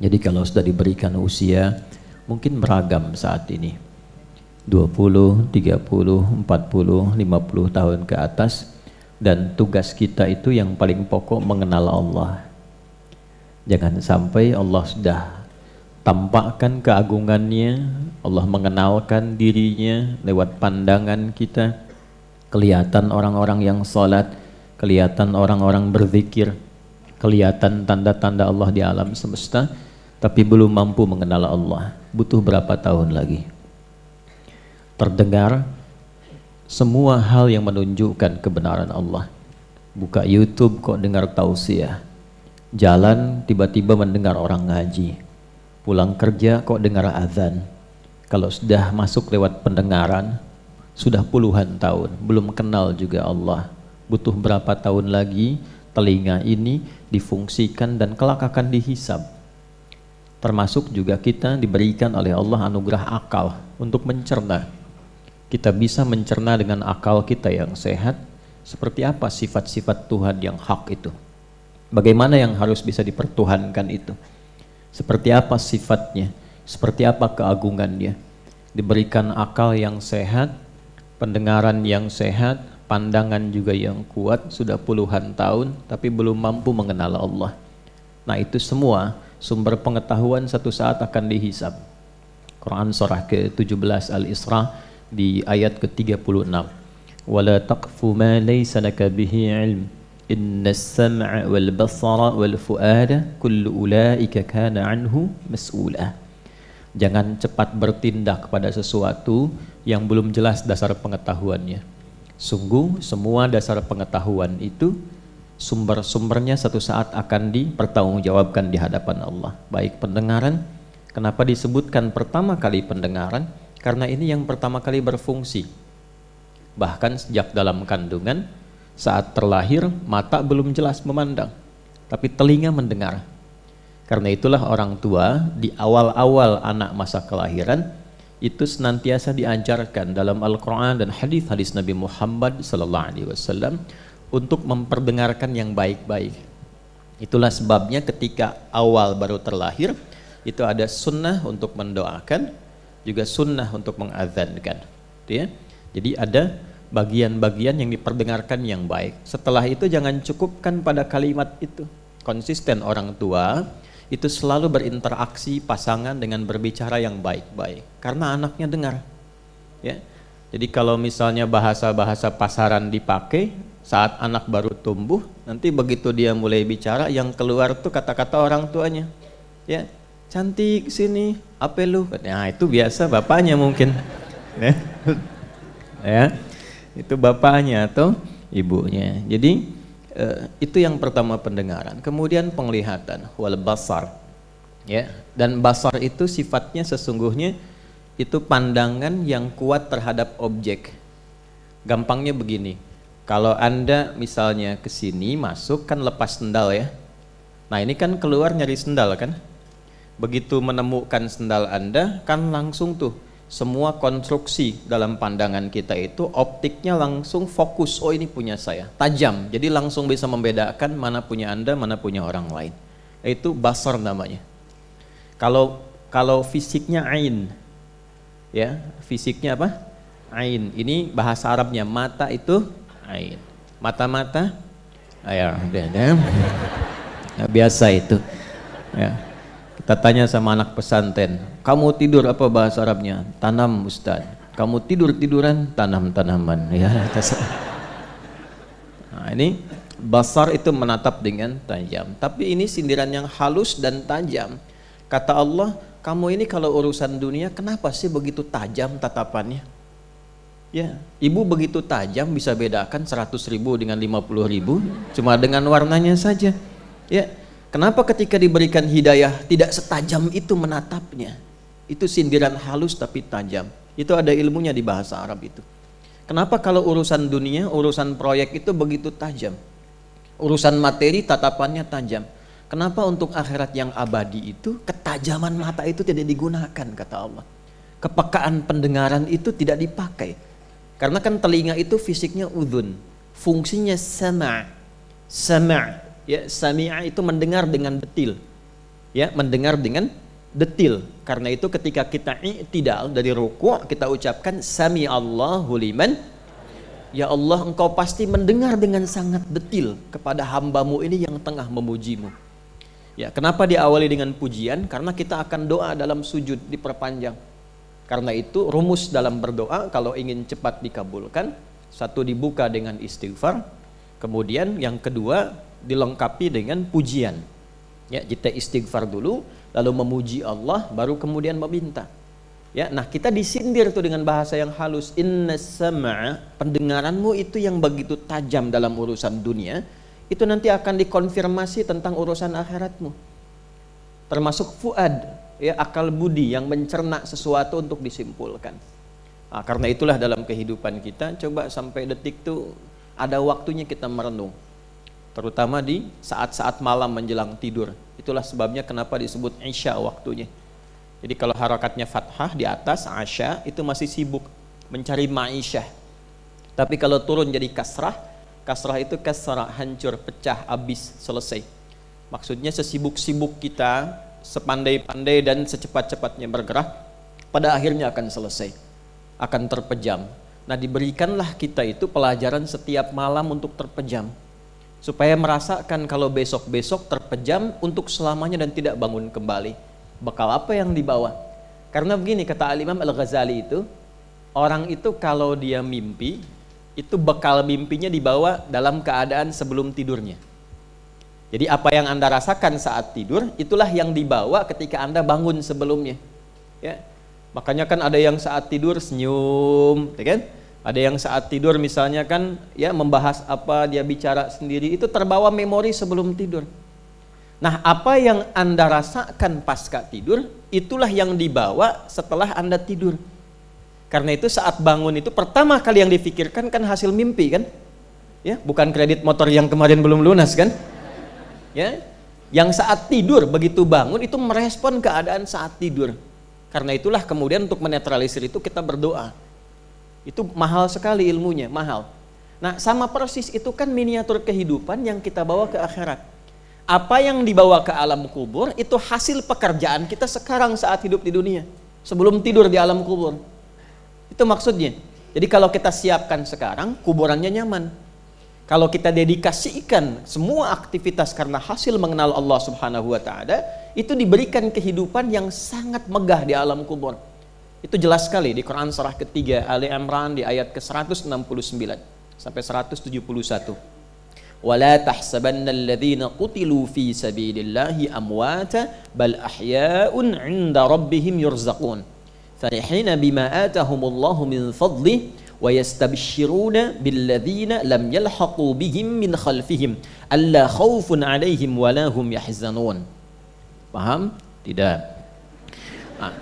Jadi kalau sudah diberikan usia, mungkin beragam saat ini. 20, 30, 40, 50 tahun ke atas. Dan tugas kita itu yang paling pokok mengenal Allah. Jangan sampai Allah sudah tampakkan keagungannya, Allah mengenalkan dirinya lewat pandangan kita, kelihatan orang-orang yang salat, kelihatan orang-orang berzikir, kelihatan tanda-tanda Allah di alam semesta, tapi belum mampu mengenal Allah. Butuh berapa tahun lagi? Terdengar semua hal yang menunjukkan kebenaran Allah. Buka YouTube kok dengar tausiah, jalan tiba-tiba mendengar orang ngaji, pulang kerja kok dengar azan. Kalau sudah masuk lewat pendengaran, sudah puluhan tahun belum kenal juga Allah. Butuh berapa tahun lagi telinga ini difungsikan dan kelak akan dihisab. Termasuk juga kita diberikan oleh Allah anugerah akal untuk mencerna. Kita bisa mencerna dengan akal kita yang sehat seperti apa sifat-sifat Tuhan yang hak itu. Bagaimana yang harus bisa dipertuhankan itu. Seperti apa sifatnya, seperti apa keagungannya. Diberikan akal yang sehat, pendengaran yang sehat, pandangan juga yang kuat, sudah puluhan tahun tapi belum mampu mengenal Allah. Nah itu semua sumber pengetahuan satu saat akan dihisab. Quran surah ke-17 Al-Isra di ayat ke-36. Wala taqfu ma laysa laka bihi ilm innas sam'a wal basara wal fuada kullu ulaika kana anhu mas'ula. Jangan cepat bertindak pada sesuatu yang belum jelas dasar pengetahuannya. Sungguh semua dasar pengetahuan itu sumber-sumbernya satu saat akan dipertanggungjawabkan di hadapan Allah. Baik pendengaran, kenapa disebutkan pertama kali pendengaran? Karena ini yang pertama kali berfungsi. Bahkan sejak dalam kandungan, saat terlahir mata belum jelas memandang, tapi telinga mendengar. Karena itulah orang tua di awal-awal anak masa kelahiran itu senantiasa diajarkan dalam Al-Quran dan hadis-hadis Nabi Muhammad SAW untuk memperdengarkan yang baik-baik. Itulah sebabnya ketika awal baru terlahir itu ada sunnah untuk mendoakan, juga sunnah untuk mengazankan, ya. Jadi ada bagian-bagian yang diperdengarkan yang baik. Setelah itu jangan cukupkan pada kalimat itu. Konsisten orang tua itu selalu berinteraksi pasangan dengan berbicara yang baik-baik karena anaknya dengar, ya. Jadi kalau misalnya bahasa-bahasa pasaran dipakai saat anak baru tumbuh, nanti begitu dia mulai bicara yang keluar tuh kata-kata orang tuanya, ya. Cantik sini, apa lu? Nah itu biasa bapaknya mungkin, ya, itu bapaknya atau ibunya. Jadi itu yang pertama pendengaran. Kemudian penglihatan, wal basar, ya. Dan basar itu sifatnya sesungguhnya itu pandangan yang kuat terhadap objek. Gampangnya begini, kalau Anda misalnya ke sini masuk kan lepas sendal ya. Nah ini kan keluar nyari sendal kan. Begitu menemukan sendal Anda kan langsung tuh semua konstruksi dalam pandangan kita itu optiknya langsung fokus, oh ini punya saya, tajam. Jadi langsung bisa membedakan mana punya Anda, mana punya orang lain. Itu basar namanya. Kalau fisiknya ain, ya fisiknya apa? Ain. Ini bahasa Arabnya mata itu ain. Mata-mata, ya biasa itu. Ya. Kita tanya sama anak pesantren, kamu tidur apa bahasa Arabnya? Tanam Ustaz. Kamu tidur-tiduran, tanam-tanaman. Ya. Nah, ini basar itu menatap dengan tajam. Tapi ini sindiran yang halus dan tajam. Kata Allah, kamu ini kalau urusan dunia kenapa sih begitu tajam tatapannya? Ya, ibu begitu tajam bisa bedakan 100.000 dengan 50.000 cuma dengan warnanya saja. Ya. Kenapa ketika diberikan hidayah tidak setajam itu menatapnya? Itu sindiran halus tapi tajam. Itu ada ilmunya di bahasa Arab itu. Kenapa kalau urusan dunia, urusan proyek itu begitu tajam? Urusan materi tatapannya tajam. Kenapa untuk akhirat yang abadi itu ketajaman mata itu tidak digunakan kata Allah? Kepekaan pendengaran itu tidak dipakai. Karena kan telinga itu fisiknya udhun, fungsinya sama'. Ya, sami'a itu mendengar dengan detil. Ya, mendengar dengan detil. Karena itu ketika kita i'tidal dari ruku', kita ucapkan sami Allahu liman. Ya Allah, engkau pasti mendengar dengan sangat detil kepada hambamu ini yang tengah memujimu. Ya, kenapa diawali dengan pujian? Karena kita akan doa dalam sujud diperpanjang. Karena itu rumus dalam berdoa kalau ingin cepat dikabulkan, satu dibuka dengan istighfar, kemudian yang kedua dilengkapi dengan pujian. Ya, kita istighfar dulu, lalu memuji Allah, baru kemudian meminta. Ya, nah kita disindir tuh dengan bahasa yang halus. Inna sam'a, pendengaranmu itu yang begitu tajam dalam urusan dunia, itu nanti akan dikonfirmasi tentang urusan akhiratmu. Termasuk fuad, ya, akal budi yang mencerna sesuatu untuk disimpulkan. Nah, karena itulah dalam kehidupan kita, coba sampai detik tuh ada waktunya kita merenung. Terutama di saat-saat malam menjelang tidur. Itulah sebabnya kenapa disebut Isya waktunya. Jadi kalau harakatnya fathah di atas, Asya, itu masih sibuk mencari ma'isyah. Tapi kalau turun jadi kasrah, kasrah itu kasrah, hancur, pecah, habis, selesai. Maksudnya sesibuk-sibuk kita, sepandai-pandai dan secepat-cepatnya bergerak, pada akhirnya akan selesai, akan terpejam. Nah, diberikanlah kita itu pelajaran setiap malam untuk terpejam, supaya merasakan kalau besok-besok terpejam untuk selamanya dan tidak bangun kembali. Bekal apa yang dibawa? Karena begini kata Al-Imam Al-Ghazali itu, orang itu kalau dia mimpi, itu bekal mimpinya dibawa dalam keadaan sebelum tidurnya. Jadi apa yang Anda rasakan saat tidur, itulah yang dibawa ketika Anda bangun sebelumnya. Ya. Makanya kan ada yang saat tidur senyum, ya kan? Ada yang saat tidur misalnya kan ya membahas apa, dia bicara sendiri, itu terbawa memori sebelum tidur. Nah, apa yang Anda rasakan pasca tidur, itulah yang dibawa setelah Anda tidur. Karena itu saat bangun itu pertama kali yang difikirkan kan hasil mimpi kan? Ya, bukan kredit motor yang kemarin belum lunas kan? Ya. Yang saat tidur begitu bangun itu merespon keadaan saat tidur. Karena itulah kemudian untuk menetralisir itu kita berdoa. Itu mahal sekali ilmunya, mahal. Nah, sama persis itu kan miniatur kehidupan yang kita bawa ke akhirat. Apa yang dibawa ke alam kubur itu hasil pekerjaan kita sekarang saat hidup di dunia, sebelum tidur di alam kubur. Itu maksudnya. Jadi kalau kita siapkan sekarang, kuburannya nyaman. Kalau kita dedikasikan semua aktivitas karena hasil mengenal Allah Subhanahu wa taala, itu diberikan kehidupan yang sangat megah di alam kubur. Itu jelas sekali di Quran surah ketiga Ali Imran di ayat ke-169 sampai 171. وَلَا تَحْسَبَنَّ الَّذِينَ قُتِلُوا فِي سَبِيلِ اللَّهِ أَمْوَاتًا بَلْ أَحْيَاءٌ عِنْدَ رَبِّهِمْ يُرْزَقُونَ فَرِحِينَ بِمَا آتَاهُمُ اللَّهُ مِنْ فَضْلِهِ وَيَسْتَبْشِرُونَ بِالَّذِينَ لَمْ يَلْحَقُوا بِهِمْ مِنْ خَلْفِهِمْ أَلَّا خَوْفٌ عَلَيْهِمْ وَلَا هُمْ يَحْزَنُونَ. Paham? Tidak. Nah,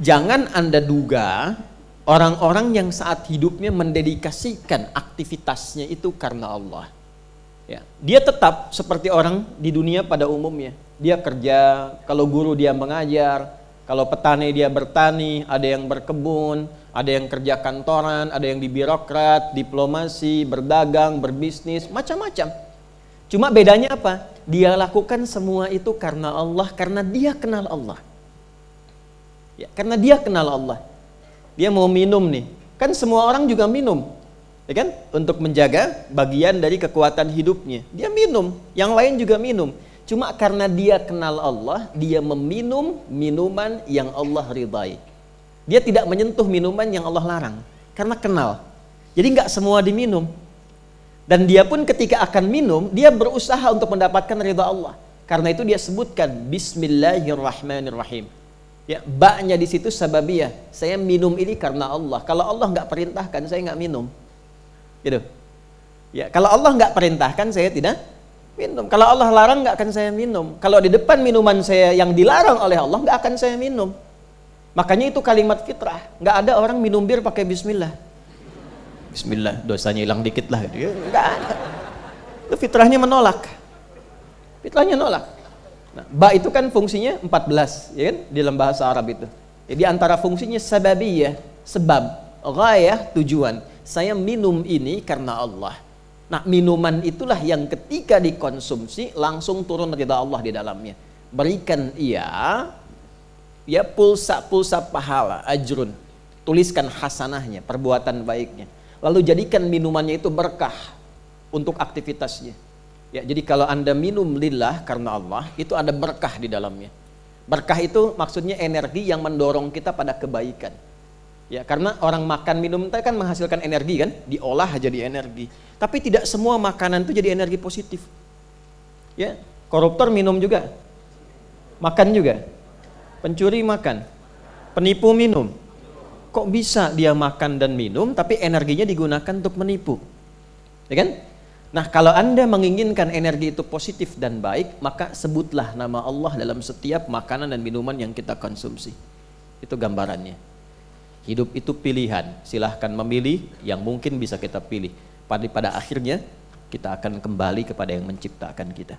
jangan Anda duga orang-orang yang saat hidupnya mendedikasikan aktivitasnya itu karena Allah. Ya, dia tetap seperti orang di dunia pada umumnya. Dia kerja, kalau guru dia mengajar, kalau petani dia bertani, ada yang berkebun, ada yang kerja kantoran, ada yang di birokrat, diplomasi, berdagang, berbisnis, macam-macam. Cuma bedanya apa? Dia lakukan semua itu karena Allah, karena dia kenal Allah. Ya, karena dia kenal Allah. Dia mau minum nih, kan semua orang juga minum. Ya kan? Untuk menjaga bagian dari kekuatan hidupnya. Dia minum, yang lain juga minum. Cuma karena dia kenal Allah, dia meminum minuman yang Allah ridai. Dia tidak menyentuh minuman yang Allah larang, karena kenal. Jadi nggak semua diminum. Dan dia pun ketika akan minum, dia berusaha untuk mendapatkan ridha Allah. Karena itu dia sebutkan Bismillahirrahmanirrahim. Ya, ba-nya di situ sababiyah. Saya minum ini karena Allah. Kalau Allah nggak perintahkan, saya nggak minum. Gitu. Ya, kalau Allah nggak perintahkan saya tidak minum. Kalau Allah larang nggak akan saya minum. Kalau di depan minuman saya yang dilarang oleh Allah nggak akan saya minum. Makanya itu kalimat fitrah. Nggak ada orang minum bir pakai Bismillah. Bismillah, dosanya hilang dikit lah. Nggak ada. Itu fitrahnya menolak. Fitrahnya nolak. Nah, ba itu kan fungsinya 14, ya kan? Di dalam bahasa Arab itu. Jadi antara fungsinya sababiyah, sebab, ghayah, tujuan. Saya minum ini karena Allah. Nah, minuman itulah yang ketika dikonsumsi langsung turun ridha Allah di dalamnya. berikan ia ya pulsa pahala, ajrun, tuliskan hasanahnya, perbuatan baiknya, lalu jadikan minumannya itu berkah untuk aktivitasnya. Ya, jadi kalau Anda minum lillah karena Allah, itu ada berkah di dalamnya. Berkah itu maksudnya energi yang mendorong kita pada kebaikan. Ya, karena orang makan minum itu kan menghasilkan energi kan, diolah jadi energi. Tapi tidak semua makanan itu jadi energi positif. Ya, koruptor minum juga, makan juga, pencuri makan, penipu minum. Kok bisa dia makan dan minum, tapi energinya digunakan untuk menipu? Ya kan? Nah, kalau Anda menginginkan energi itu positif dan baik, maka sebutlah nama Allah dalam setiap makanan dan minuman yang kita konsumsi. Itu gambarannya. Hidup itu pilihan, silahkan memilih yang mungkin bisa kita pilih. Pada akhirnya kita akan kembali kepada yang menciptakan kita.